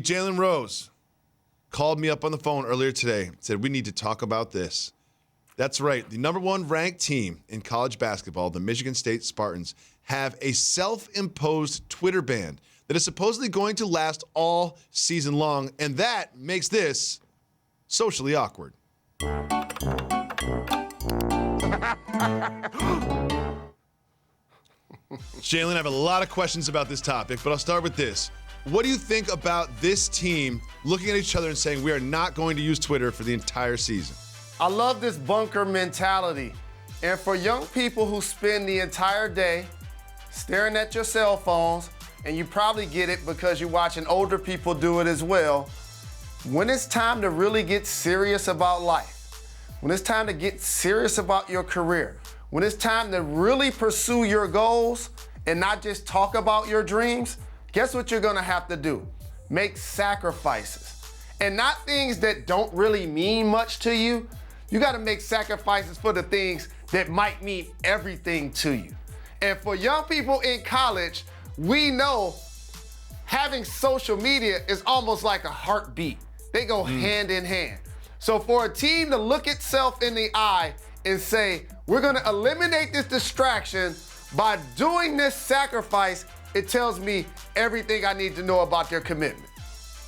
Jalen Rose called me up on the phone earlier today, said we need to talk about this. That's right. The number one ranked team in college basketball, the Michigan State Spartans, have a self-imposed Twitter ban that is supposedly going to last all season long, and that makes this socially awkward. Jalen, I have a lot of questions about this topic, but I'll start with this. What do you think about this team looking at each other and saying we are not going to use Twitter for the entire season? I love this bunker mentality. And for young people who spend the entire day staring at your cell phones, and you probably get it because you're watching older people do it as well, when it's time to really get serious about life, when it's time to get serious about your career, when it's time to really pursue your goals and not just talk about your dreams, guess what you're gonna have to do? Make sacrifices. And not things that don't really mean much to you. You gotta make sacrifices for the things that might mean everything to you. And for young people in college, we know having social media is almost like a heartbeat. They go hand in hand. So for a team to look itself in the eye and say, we're gonna eliminate this distraction by doing this sacrifice, it tells me everything I need to know about their commitment.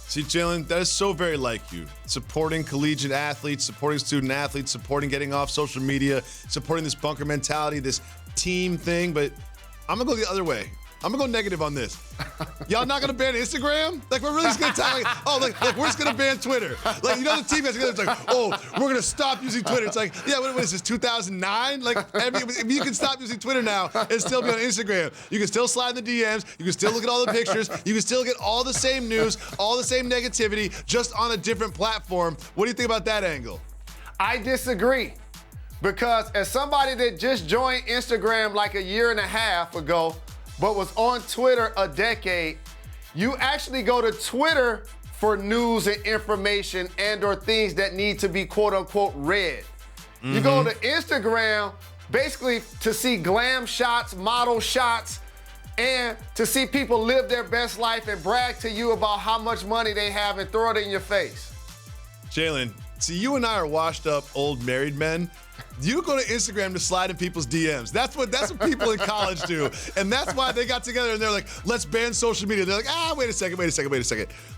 See, Jalen, that is so very like you. Supporting collegiate athletes, supporting student athletes, supporting getting off social media, supporting this bunker mentality, this team thing, but I'm gonna go the other way. I'm gonna go negative on this. Y'all not gonna ban Instagram? Like, we're really just gonna tell, like we're just gonna ban Twitter. Like, you know, the team has it's like, oh, we're gonna stop using Twitter. It's like, yeah, what is this, 2009? Like, if you can stop using Twitter now and still be on Instagram, you can still slide in the DMs, you can still look at all the pictures, you can still get all the same news, all the same negativity, just on a different platform. What do you think about that angle? I disagree. Because as somebody that just joined Instagram like a year and a half ago, but was on Twitter a decade, you actually go to Twitter for news and information and or things that need to be quote unquote read. You go to Instagram basically to see glam shots, model shots, and to see people live their best life and brag to you about how much money they have and throw it in your face. Jalen, see, you and I are washed up old married men. You go to Instagram to slide in people's DMs. That's what people in college do. And that's why they got together and they're like, let's ban social media. They're like, wait a second.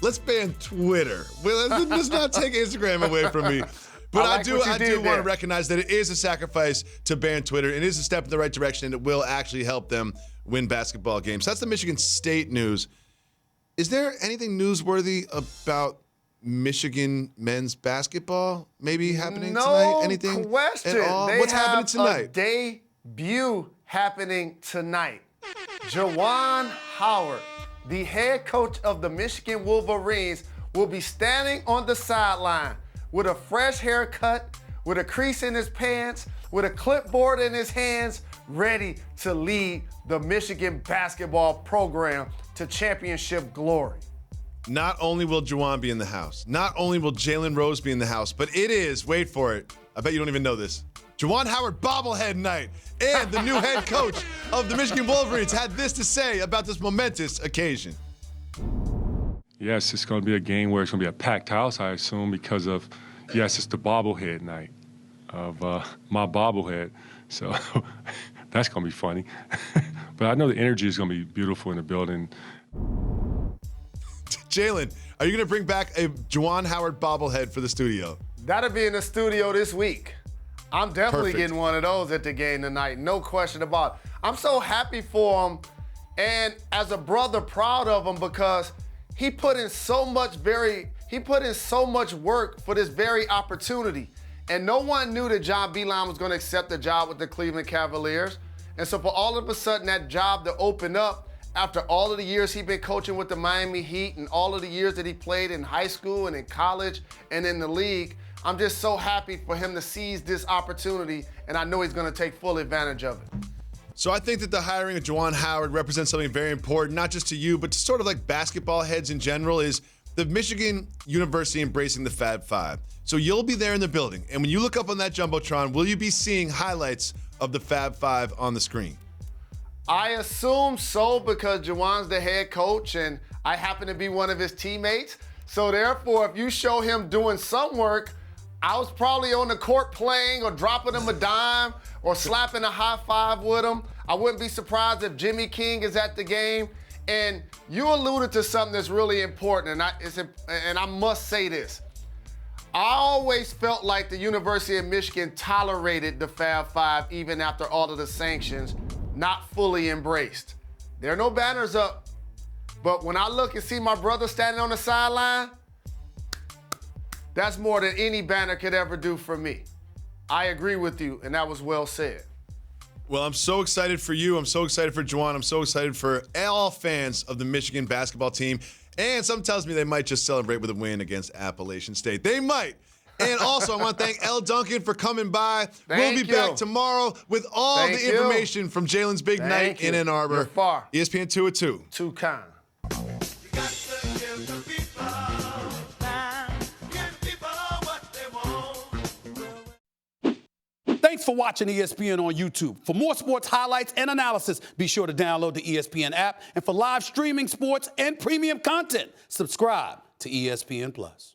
Let's ban Twitter. Let's not take Instagram away from me. But I do want to recognize that it is a sacrifice to ban Twitter. It is a step in the right direction, and it will actually help them win basketball games. That's the Michigan State news. Is there anything newsworthy about Michigan men's basketball maybe happening tonight? Anything? No question. At all? What's happening tonight? A debut happening tonight. Juwan Howard, the head coach of the Michigan Wolverines, will be standing on the sideline with a fresh haircut, with a crease in his pants, with a clipboard in his hands, ready to lead the Michigan basketball program to championship glory. Not only will Juwan be in the house, not only will Jalen Rose be in the house, but it is, wait for it, I bet you don't even know this, Juwan Howard bobblehead night. And the new head coach of the Michigan Wolverines had this to say about this momentous occasion. Yes, it's going to be a game where it's going to be a packed house, I assume, because of, yes, it's the bobblehead night of my bobblehead. So that's going to be funny. But I know the energy is going to be beautiful in the building. Jalen, are you going to bring back a Juwan Howard bobblehead for the studio? That'll be in the studio this week. I'm definitely getting one of those at the game tonight, no question about it. I'm so happy for him, and as a brother, proud of him because he put in so much work for this very opportunity. And no one knew that John Beilein was going to accept the job with the Cleveland Cavaliers. And so for all of a sudden that job to open up, after all of the years he's been coaching with the Miami Heat and all of the years that he played in high school and in college and in the league, I'm just so happy for him to seize this opportunity, and I know he's going to take full advantage of it. So I think that the hiring of Juwan Howard represents something very important, not just to you, but to sort of like basketball heads in general, is the Michigan University embracing the Fab Five. So you'll be there in the building, and when you look up on that Jumbotron, will you be seeing highlights of the Fab Five on the screen? I assume so because Juwan's the head coach, and I happen to be one of his teammates. So therefore, if you show him doing some work, I was probably on the court playing or dropping him a dime or slapping a high five with him. I wouldn't be surprised if Jimmy King is at the game. And you alluded to something that's really important, and I must say this. I always felt like the University of Michigan tolerated the Fab Five even after all of the sanctions, not fully embraced. There are no banners up, but when I look and see my brother standing on the sideline, that's more than any banner could ever do for me. I agree with you, and that was well said. Well, I'm so excited for you. I'm so excited for Juwan. I'm so excited for all fans of the Michigan basketball team. And something tells me they might just celebrate with a win against Appalachian State. They might. And also, I want to thank L. Duncan for coming by. We'll be back tomorrow with all the information from Jalen's big night in Ann Arbor. You're far. ESPN 2 at 2. Too kind. Thanks for watching ESPN on YouTube. For more sports highlights and analysis, be sure to download the ESPN app. And for live streaming sports and premium content, subscribe to ESPN+.